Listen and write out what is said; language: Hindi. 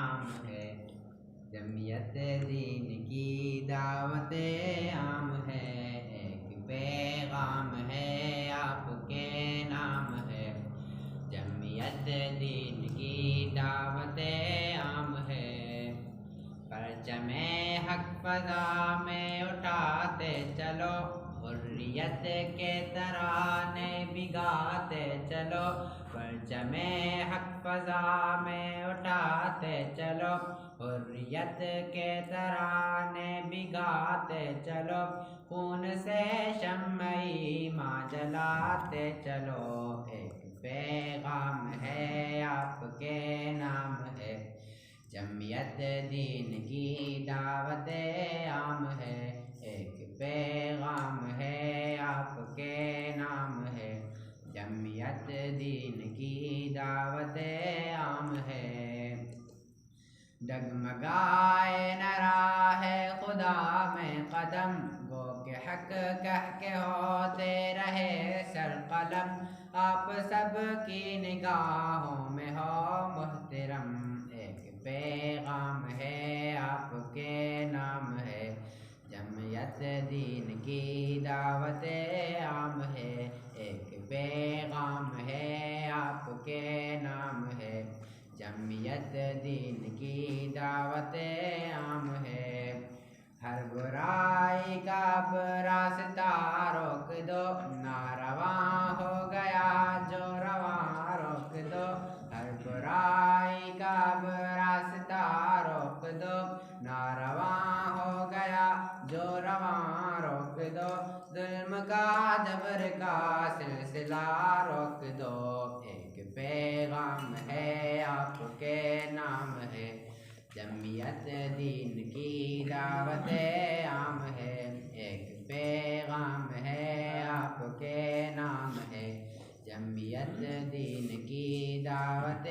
आम है। जमीयत दीन की दावत आम है। एक पैगाम है आपके नाम है। जमीयत दीन की दावत आम है। परचमे हक फज़ा में उठाते चलो, हुर्रियत के तराने बिगाते चलो। परचमे हक फज़ा में उठाते चलो, हुर्रियत के तराने बिगाते चलो। खून से शम्मे माँ जलाते चलो। एक पैगाम है आपके नाम है। जमीयत दीन की दावत आम है। एक पैगाम है आपके नाम है। जमीयत दीन की दावत आम है। डगमगाए न राहे खुदा में कदम, गो के हक कह के होते रहे सरकलम। आप सब की निगाहों में हो मुहतरम। एक पैगाम है आपके नाम है। जमीयत दीन की दावत आम है। एक पैगाम है आपके नाम है। जमीयत दीन की दावत आम है। हर बुराई का अब रास्ता रोक दो, नारवा हो गया जो रवा रोक दो। हर बुराई का अब रास्ता रोक दो, नारवा हो गया जो रवा रोक दो। जुल्म का जबर का सिलसिला रोक दो। एक पैगाम है आपके नाम है। जमीयत दीन की दावत आम है। एक पैगाम है आपके नाम है। जमीयत दीन की दावत